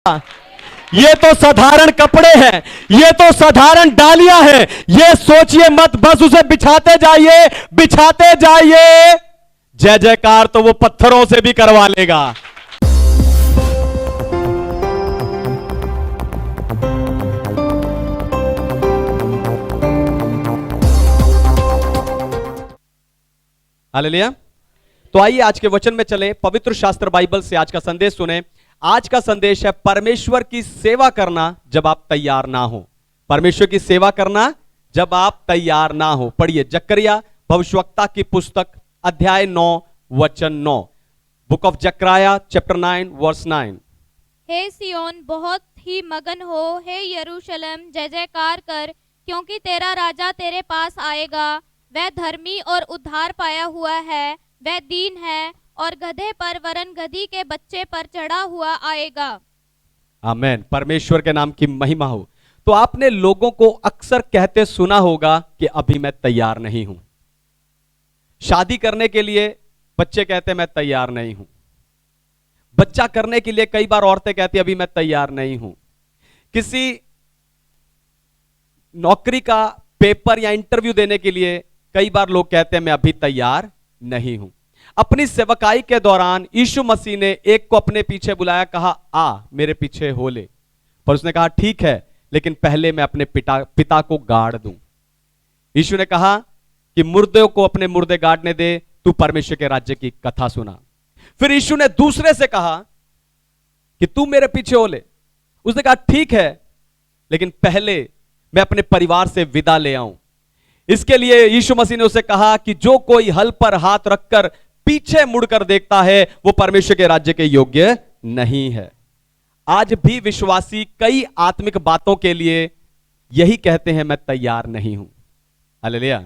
ये तो साधारण कपड़े हैं, ये तो साधारण डालियां हैं। ये सोचिए मत, बस उसे बिछाते जाइए, बिछाते जाइए। जय जयकार तो वो पत्थरों से भी करवा लेगा। हालेलुया। तो आइए आज के वचन में चलें, पवित्र शास्त्र बाइबल से आज का संदेश सुने। आज का संदेश है परमेश्वर की सेवा करना जब आप तैयार ना हो। परमेश्वर की सेवा करना जब आप तैयार ना हो। पढ़िए जकरिया भविष्यवक्ता की पुस्तक अध्याय 9 वचन 9। Book of Zechariah chapter 9 verse 9। हे सियोन बहुत ही मगन हो, हे यरूशलेम जय जयकार कर, क्योंकि तेरा राजा तेरे पास आएगा। वह धर्मी और उद्धार पाया हुआ है, वह दीन है और गधे पर वरन गधी के बच्चे पर चढ़ा हुआ आएगा। आमेन। परमेश्वर के नाम की महिमा हो। तो आपने लोगों को अक्सर कहते सुना होगा कि अभी मैं तैयार नहीं हूं। शादी करने के लिए बच्चे कहते मैं तैयार नहीं हूं। बच्चा करने के लिए कई बार औरतें कहती अभी मैं तैयार नहीं हूं। किसी नौकरी का पेपर या इंटरव्यू देने के लिए कई बार लोग कहते हैं मैं अभी तैयार नहीं हूं। अपनी सेवकाई के दौरान यीशु मसीह ने एक को अपने पीछे बुलाया, कहा आ मेरे पीछे हो ले। पर उसने कहा ठीक है, लेकिन पहले मैं अपने पिता को गाड़ दूं। यीशु ने कहा कि मुर्दों को अपने मुर्दे गाड़ने दे, तू परमेश्वर के राज्य की कथा सुना। फिर यीशु ने दूसरे से कहा कि तू मेरे पीछे हो ले। उसने कहा ठीक है, लेकिन पहले मैं अपने परिवार से विदा ले आऊं। इसके लिए यीशु मसीह ने उसे कहा कि जो कोई हल पर हाथ रखकर पीछे मुड़कर देखता है वो परमेश्वर के राज्य के योग्य नहीं है। आज भी विश्वासी कई आत्मिक बातों के लिए यही कहते हैं मैं तैयार नहीं हूं। हालेलुया।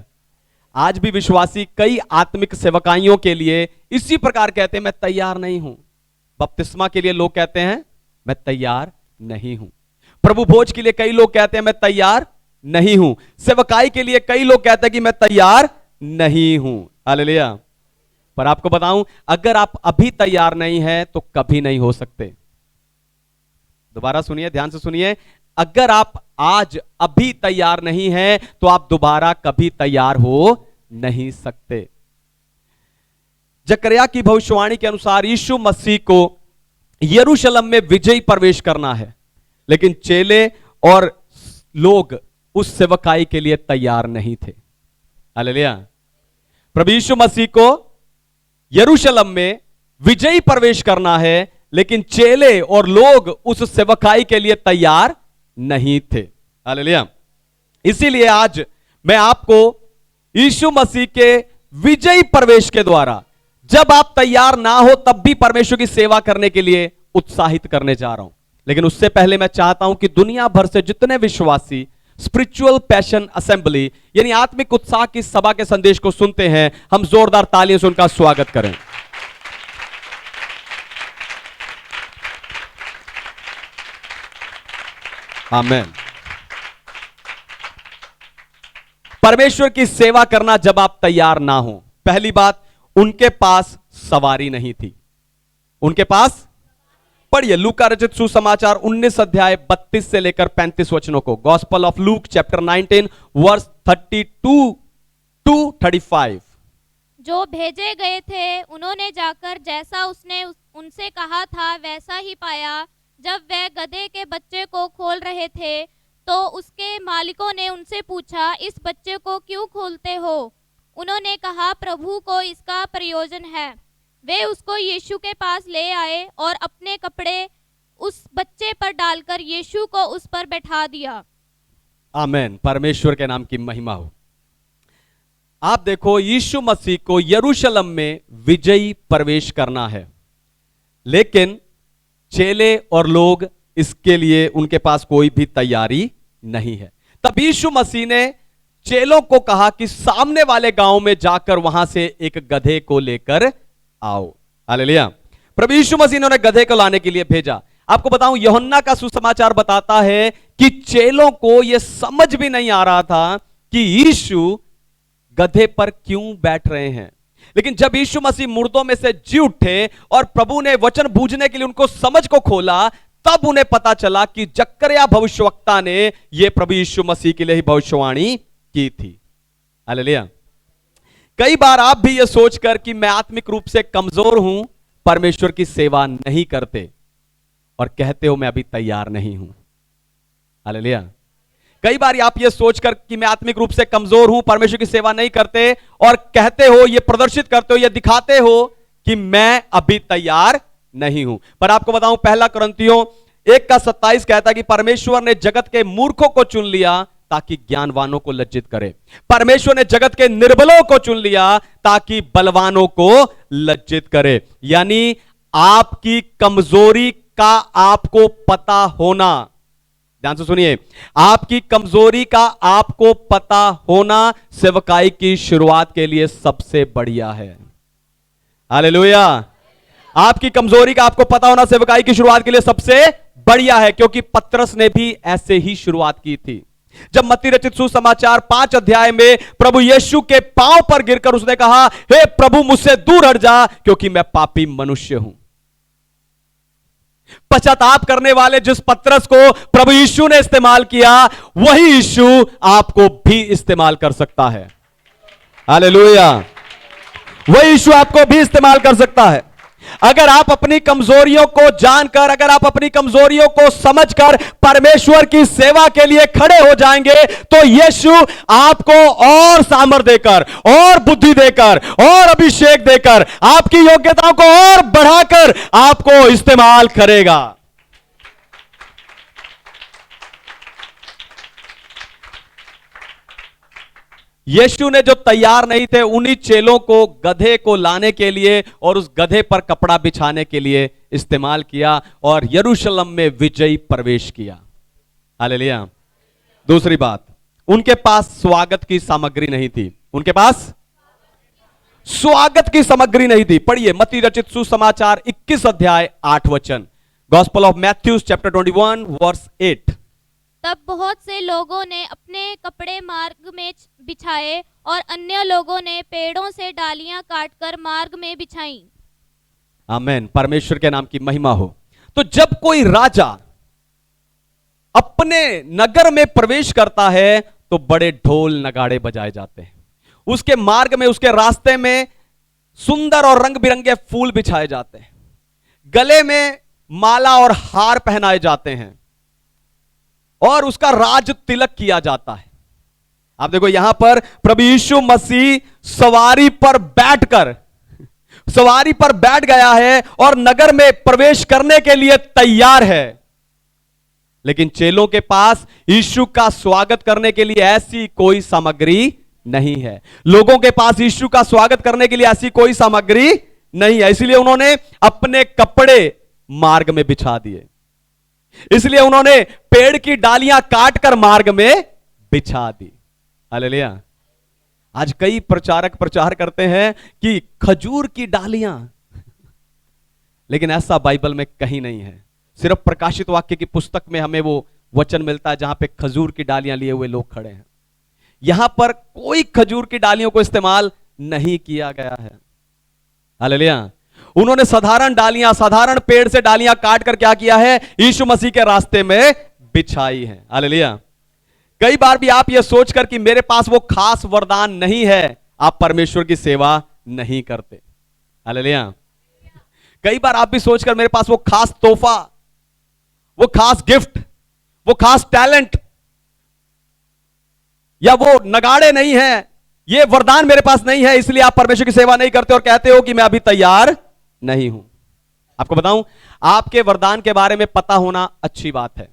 आज भी विश्वासी कई आत्मिक सेवकाइयों के लिए इसी प्रकार कहते हैं मैं तैयार नहीं हूं। बपतिस्मा के लिए लोग कहते हैं मैं तैयार नहीं हूं। प्रभु भोज के लिए कई लोग कहते हैं मैं तैयार नहीं हूं। सेवकाई के लिए कई लोग कहते हैं कि मैं तैयार नहीं हूं। हालेलुया। पर आपको बताऊं, अगर आप अभी तैयार नहीं हैं तो कभी नहीं हो सकते। दोबारा सुनिए, ध्यान से सुनिए। अगर आप आज अभी तैयार नहीं हैं तो आप दोबारा कभी तैयार हो नहीं सकते। जकरिया की भविष्यवाणी के अनुसार यीशु मसीह को यरूशलेम में विजयी प्रवेश करना है, लेकिन चेले और लोग उस सेवकाई के लिए तैयार नहीं थे। हालेलुया। प्रभु यीशु मसीह को यरूशलेम में विजयी प्रवेश करना है, लेकिन चेले और लोग उस सेवकाई के लिए तैयार नहीं थे। हालेलुया। इसीलिए आज मैं आपको यीशु मसीह के विजयी प्रवेश के द्वारा जब आप तैयार ना हो तब भी परमेश्वर की सेवा करने के लिए उत्साहित करने जा रहा हूं। लेकिन उससे पहले मैं चाहता हूं कि दुनिया भर से जितने विश्वासी स्पिरिचुअल पैशन असेंबली यानी आत्मिक उत्साह की सभा के संदेश को सुनते हैं, हम जोरदार तालियों से उनका स्वागत करें। आमीन। परमेश्वर की सेवा करना जब आप तैयार ना हो। पहली बात, उनके पास सवारी नहीं थी। उनके पास, पढ़िए लूका रचित सुसमाचार 19 अध्याय 32 से लेकर 35 वचनों को। Gospel of Luke chapter 19 verse 32 to 35। जो भेजे गए थे उन्होंने जाकर जैसा उसने उनसे कहा था वैसा ही पाया। जब वह गधे के बच्चे को खोल रहे थे तो उसके मालिकों ने उनसे पूछा, इस बच्चे को क्यों खोलते हो? उन्होंने कहा, प्रभु को इसका प्रयोजन है। वे उसको यीशु के पास ले आए और अपने कपड़े उस बच्चे पर डालकर यीशु को उस पर बैठा दिया। आमीन। परमेश्वर के नाम की महिमा हो। आप देखो, यीशु मसीह को यरूशलेम में विजयी प्रवेश करना है, लेकिन चेले और लोग इसके लिए उनके पास कोई भी तैयारी नहीं है। तब यीशु मसीह ने चेलों को कहा कि सामने वाले गांव में जाकर वहां से एक गधे को लेकर आओ। हालेलुया। प्रभु यीशु मसीह ने उन्हें गधे को लाने के लिए भेजा। आपको बताऊं, यूहन्ना का सुसमाचार बताता है कि चेलों को यह समझ भी नहीं आ रहा था कि यीशु गधे पर क्यों बैठ रहे हैं। लेकिन जब यीशु मसीह मुर्दों में से जी उठे और प्रभु ने वचन बूझने के लिए उनको समझ को खोला, तब उन्हें पता चला कि जकरिया भविष्यवक्ता ने यह प्रभु यीशु मसीह के लिए ही भविष्यवाणी की थी। हालेलुया। कई बार आप भी यह सोचकर कि मैं आत्मिक रूप से कमजोर हूं, परमेश्वर की सेवा नहीं करते और कहते हो मैं अभी तैयार नहीं हूं। हालेलुया। कई बार आप यह सोचकर कि मैं आत्मिक रूप से कमजोर हूं, परमेश्वर की सेवा नहीं करते और कहते हो, यह प्रदर्शित करते हो, यह दिखाते हो कि मैं अभी तैयार नहीं हूं। पर आपको बताऊं, पहला कुरिन्थियों 1:27 कहता है कि परमेश्वर ने जगत के मूर्खों को चुन लिया ताकि ज्ञानवानों को लज्जित करे। परमेश्वर ने जगत के निर्बलों को चुन लिया ताकि बलवानों को लज्जित करे। यानी आपकी कमजोरी का आपको पता होना, ध्यान से सुनिए, आपकी कमजोरी का आपको पता होना सेवकाई की शुरुआत के लिए सबसे बढ़िया है। हालेलुया। आपकी कमजोरी का आपको पता होना सेवकाई की शुरुआत के लिए सबसे बढ़िया है, क्योंकि पतरस ने भी ऐसे ही शुरुआत की थी। जब मत्ती रचित सुसमाचार 5 अध्याय में प्रभु यीशु के पांव पर गिरकर उसने कहा, हे प्रभु मुझसे दूर हट जा क्योंकि मैं पापी मनुष्य हूं। पश्चाताप करने वाले जिस पतरस को प्रभु यीशु ने इस्तेमाल किया, वही यीशु आपको भी इस्तेमाल कर सकता है। हालेलुया। वही यीशु आपको भी इस्तेमाल कर सकता है। अगर आप अपनी कमजोरियों को जानकर, अगर आप अपनी कमजोरियों को समझकर परमेश्वर की सेवा के लिए खड़े हो जाएंगे, तो यीशु आपको और सामर्थ देकर, और बुद्धि देकर, और अभिषेक देकर, आपकी योग्यताओं को और बढ़ाकर आपको इस्तेमाल करेगा। यीशु ने जो तैयार नहीं थे, उन्हीं चेलों को गधे को लाने के लिए और उस गधे पर कपड़ा बिछाने के लिए इस्तेमाल किया और यरूशलेम में विजयी प्रवेश किया। हालेलुया। दूसरी बात, उनके पास स्वागत की सामग्री नहीं थी। उनके पास स्वागत की सामग्री नहीं थी। पढ़िए मत्ती रचित सुसमाचार 21 अध्याय 8 वचन, gospel of Matthew chapter 21 verse 8। तब बहुत से लोगों ने अपने कपड़े मार्ग में बिछाए और अन्य लोगों ने पेड़ों से डालियां काटकर मार्ग में बिछाई। आमीन। परमेश्वर के नाम की महिमा हो। तो जब कोई राजा अपने नगर में प्रवेश करता है तो बड़े ढोल नगाड़े बजाए जाते हैं। उसके मार्ग में, उसके रास्ते में सुंदर और रंग बिरंगे फूल बिछाए जाते हैं, गले में माला और हार पहनाए जाते हैं और उसका राज तिलक किया जाता है। आप देखो यहां पर प्रभु यीशु मसीह सवारी पर बैठ गया है और नगर में प्रवेश करने के लिए तैयार है। लेकिन चेलों के पास यीशु का स्वागत करने के लिए ऐसी कोई सामग्री नहीं है। लोगों के पास यीशु का स्वागत करने के लिए ऐसी कोई सामग्री नहीं है। इसलिए उन्होंने अपने कपड़े मार्ग में बिछा दिए। इसलिए उन्होंने पेड़ की डालियां काटकर मार्ग में बिछा दी। हालेलुया। आज कई प्रचारक प्रचार करते हैं कि खजूर की डालियां, लेकिन ऐसा बाइबल में कहीं नहीं है। सिर्फ प्रकाशित वाक्य की पुस्तक में हमें वो वचन मिलता है जहां पे खजूर की डालियां लिए हुए लोग खड़े हैं। यहां पर कोई खजूर की डालियों को इस्तेमाल नहीं किया गया है। हालेलुया। उन्होंने साधारण डालियां, साधारण पेड़ से डालियां काटकर क्या किया है, यीशु मसीह के रास्ते में बिछाई है। हालेलुया। कई बार भी आप यह सोचकर कि मेरे पास वो खास वरदान नहीं है, आप परमेश्वर की सेवा नहीं करते। हालेलुया। कई बार आप भी सोचकर मेरे पास वो खास तोहफा, वो खास गिफ्ट, वो खास टैलेंट या वो नगाड़े नहीं है, ये वरदान मेरे पास नहीं है, इसलिए आप परमेश्वर की सेवा नहीं करते और कहते हो कि मैं अभी तैयार नहीं हूं। आपको बताऊं, आपके वरदान के बारे में पता होना अच्छी बात है।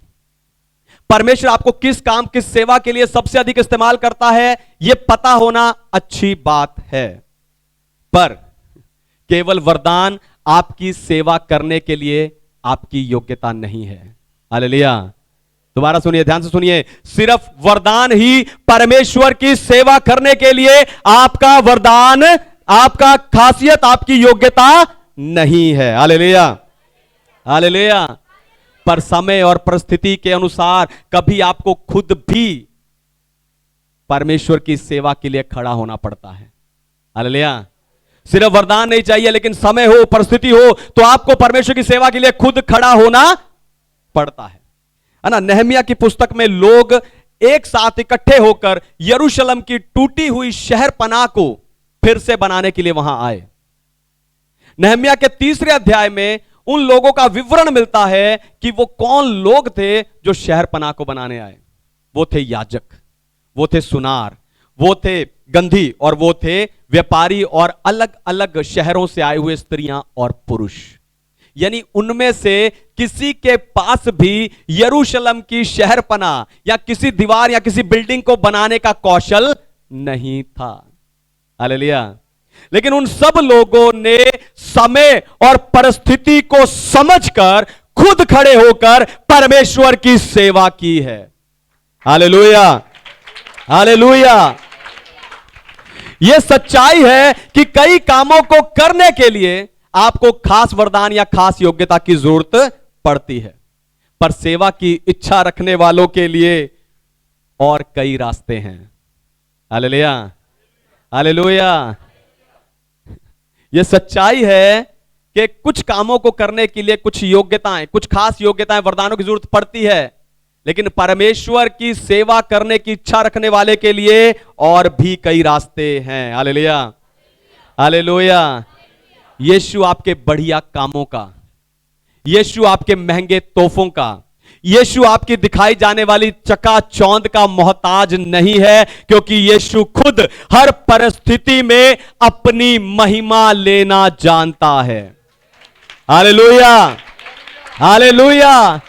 परमेश्वर आपको किस काम, किस सेवा के लिए सबसे अधिक इस्तेमाल करता है, यह पता होना अच्छी बात है। पर केवल वरदान आपकी सेवा करने के लिए आपकी योग्यता नहीं है। हालेलुया। दोबारा सुनिए, ध्यान से सुनिए। सिर्फ वरदान ही परमेश्वर की सेवा करने के लिए आपका वरदान, आपका खासियत, आपकी योग्यता नहीं है। हालेलुया। हालेलुया। पर समय और परिस्थिति के अनुसार कभी आपको खुद भी परमेश्वर की सेवा के लिए खड़ा होना पड़ता है। हालेलुया। सिर्फ वरदान नहीं चाहिए, लेकिन समय हो, परिस्थिति हो, तो आपको परमेश्वर की सेवा के लिए खुद खड़ा होना पड़ता है ना। नहमिया की पुस्तक में लोग एक साथ इकट्ठे होकर यरूशलेम की टूटी हुई शहर पनाह को फिर से बनाने के लिए वहां आए। नहमिया के 3 अध्याय में उन लोगों का विवरण मिलता है कि वो कौन लोग थे जो शहर पनाह को बनाने आए। वो थे याजक, वो थे सुनार, वो थे गंधी, और वो थे व्यापारी और अलग अलग शहरों से आए हुए स्त्रियां और पुरुष। यानी उनमें से किसी के पास भी यरूशलेम की शहर पनाह या किसी दीवार या किसी बिल्डिंग को बनाने का कौशल नहीं था। हालेलुया। लेकिन उन सब लोगों ने समय और परिस्थिति को समझकर खुद खड़े होकर परमेश्वर की सेवा की है। Hallelujah, hallelujah. यह सच्चाई है कि कई कामों को करने के लिए आपको खास वरदान या खास योग्यता की जरूरत पड़ती है, पर सेवा की इच्छा रखने वालों के लिए और कई रास्ते हैं। Hallelujah, hallelujah. यह सच्चाई है कि कुछ कामों को करने के लिए कुछ योग्यताएं, कुछ खास योग्यताएं, वरदानों की जरूरत पड़ती है, लेकिन परमेश्वर की सेवा करने की इच्छा रखने वाले के लिए और भी कई रास्ते हैं। Hallelujah, hallelujah. यीशु आपके बढ़िया कामों का, यीशु आपके महंगे तोहफों का, यीशु आपकी दिखाई जाने वाली चकाचौंध का मोहताज नहीं है, क्योंकि यीशु खुद हर परिस्थिति में अपनी महिमा लेना जानता है। Hallelujah, hallelujah.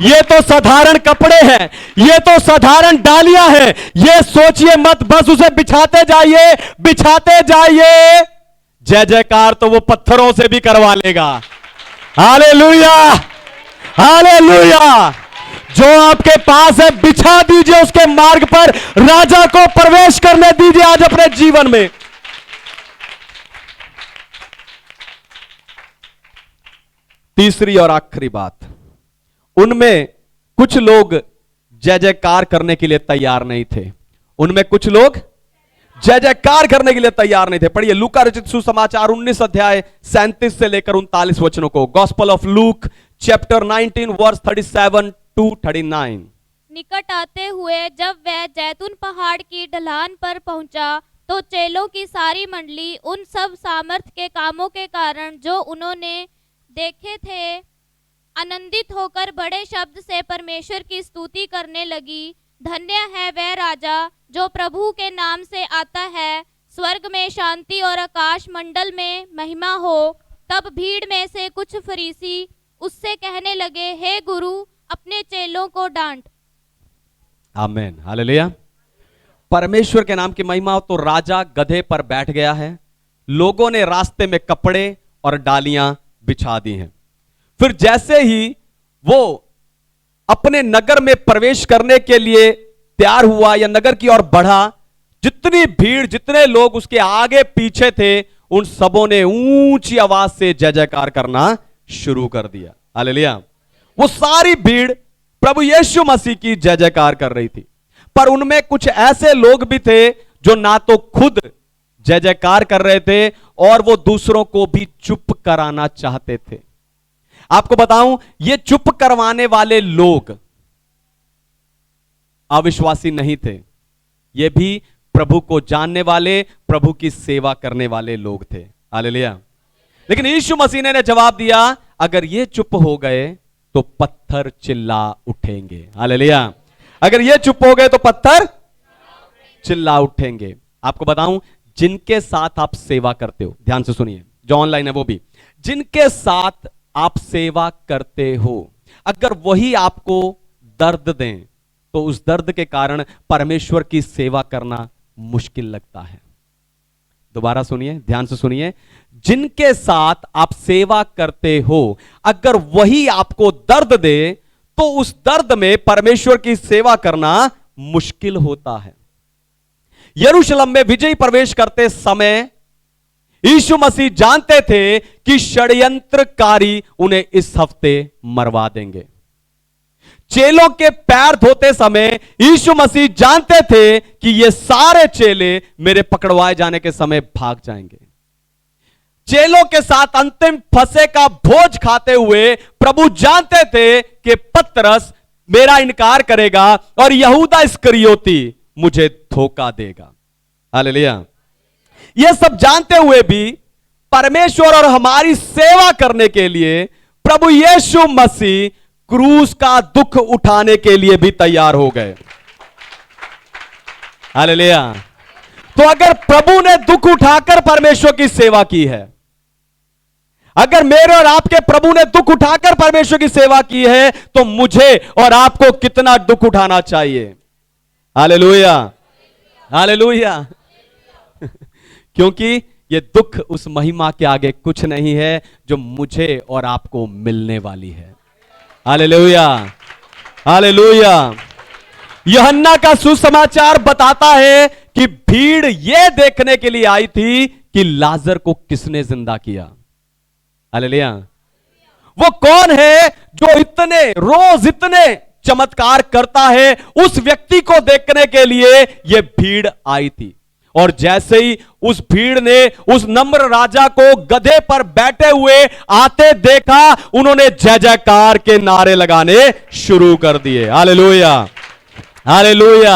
ये तो साधारण कपड़े हैं, ये तो साधारण डालियां हैं, ये सोचिए मत बस उसे बिछाते जाइए, बिछाते जाइए। जय जयकार तो वो पत्थरों से भी करवा लेगा। Hallelujah, hallelujah. जो आपके पास है बिछा दीजिए उसके मार्ग पर, राजा को प्रवेश करने दीजिए आज अपने जीवन में। तीसरी और आखिरी बात, उनमें कुछ लोग जय जयकार करने के लिए तैयार नहीं थे। उनमें कुछ लोग जय जयकार करने के लिए तैयार नहीं थे। पढ़िए लूका रचित सुसमाचार 19 अध्याय 37 से लेकर 39 वचनों को। Gospel of Luke chapter 19 verse 37 to 39। निकट आते हुए जब वह जैतून पहाड़ की ढलान पर पहुंचा, तो चेलों की सारी मंडली उन सब सामर्थ के कामों के कारण जो उन्होंने देखे थे आनंदित होकर बड़े शब्द से परमेश्वर की स्तुति करने लगी। धन्य है वह राजा जो प्रभु के नाम से आता है, स्वर्ग में शांति और आकाश मंडल में महिमा हो। तब भीड़ में से कुछ फरीसी उससे कहने लगे, हे गुरु, अपने चेलों को डांट। आमीन, हालेलुया। परमेश्वर के नाम की महिमा हो। तो राजा गधे पर बैठ गया है, लोगों ने रास्ते में कपड़े और डालियां बिछा दी हैं। फिर जैसे ही वो अपने नगर में प्रवेश करने के लिए तैयार हुआ या नगर की ओर बढ़ा, जितनी भीड़, जितने लोग उसके आगे पीछे थे, उन सबों ने ऊंची आवाज से जय जयकार करना शुरू कर दिया। हालेलुया। वो सारी भीड़ प्रभु यीशु मसीह की जय जयकार कर रही थी, पर उनमें कुछ ऐसे लोग भी थे जो ना तो खुद जय जयकार कर रहे थे और वो दूसरों को भी चुप कराना चाहते थे। आपको बताऊं, ये चुप करवाने वाले लोग अविश्वासी नहीं थे, ये भी प्रभु को जानने वाले, प्रभु की सेवा करने वाले लोग थे। हालेलुया। लेकिन यीशु मसीह ने जवाब दिया, अगर ये चुप हो गए तो पत्थर चिल्ला उठेंगे। हालेलुया। अगर ये चुप हो गए तो पत्थर चिल्ला उठेंगे। आपको बताऊं, जिनके साथ आप सेवा करते हो, ध्यान से सुनिए, जो ऑनलाइन है वो भी, जिनके साथ आप सेवा करते हो, अगर वही आपको दर्द दें तो उस दर्द के कारण परमेश्वर की सेवा करना मुश्किल लगता है। दोबारा सुनिए, ध्यान से सुनिए, जिनके साथ आप सेवा करते हो, अगर वही आपको दर्द दे तो उस दर्द में परमेश्वर की सेवा करना मुश्किल होता है। यरूशलेम में विजयी प्रवेश करते समय यीशु मसीह जानते थे कि षड्यंत्रकारी उन्हें इस हफ्ते मरवा देंगे। चेलों के पैर धोते समय यीशु मसीह जानते थे कि ये सारे चेले मेरे पकड़वाए जाने के समय भाग जाएंगे। चेलों के साथ अंतिम फंसे का भोज खाते हुए प्रभु जानते थे कि पतरस मेरा इनकार करेगा और यहूदा इस्करियोती मुझे धोखा देगा। हालेलुया। यह सब जानते हुए भी परमेश्वर और हमारी सेवा करने के लिए प्रभु यीशु मसीह क्रूस का दुख उठाने के लिए भी तैयार हो गए। हालेलुया। तो अगर प्रभु ने दुख उठाकर परमेश्वर की सेवा की है, अगर मेरे और आपके प्रभु ने दुख उठाकर परमेश्वर की सेवा की है, तो मुझे और आपको कितना दुख उठाना चाहिए। Hallelujah, hallelujah. क्योंकि ये दुख उस महिमा के आगे कुछ नहीं है जो मुझे और आपको मिलने वाली है। Hallelujah, hallelujah. यूहन्ना का सुसमाचार बताता है कि भीड़ यह देखने के लिए आई थी कि लाजर को किसने जिंदा किया। हालेलुया। वो कौन है जो इतने रोज इतने चमत्कार करता है, उस व्यक्ति को देखने के लिए यह भीड़ आई थी। और जैसे ही उस भीड़ ने उस नम्र राजा को गधे पर बैठे हुए आते देखा, उन्होंने जय जयकार के नारे लगाने शुरू कर दिए। Hallelujah, hallelujah.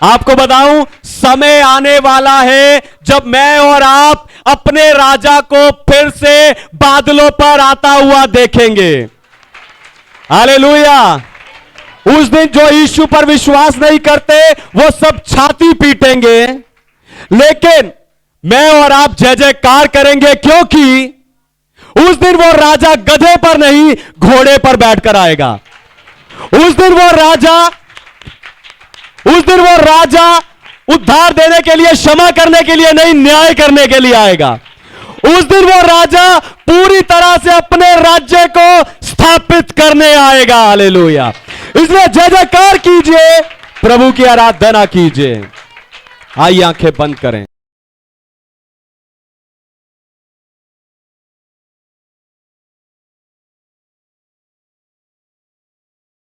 आपको बताऊं, समय आने वाला है जब मैं और आप अपने राजा को फिर से बादलों पर आता हुआ देखेंगे। हालेलुया। उस दिन जो यीशु पर विश्वास नहीं करते वो सब छाती पीटेंगे, लेकिन मैं और आप जय जयकार करेंगे, क्योंकि उस दिन वो राजा गधे पर नहीं घोड़े पर बैठकर आएगा। उस दिन वो राजा उद्धार देने के लिए, क्षमा करने के लिए नहीं, न्याय करने के लिए आएगा। उस दिन वो राजा पूरी तरह से अपने राज्य को स्थापित करने आएगा। हालेलुया। इसलिए जय जयकार कीजिए, प्रभु की आराधना कीजिए। आइए आंखें बंद करें।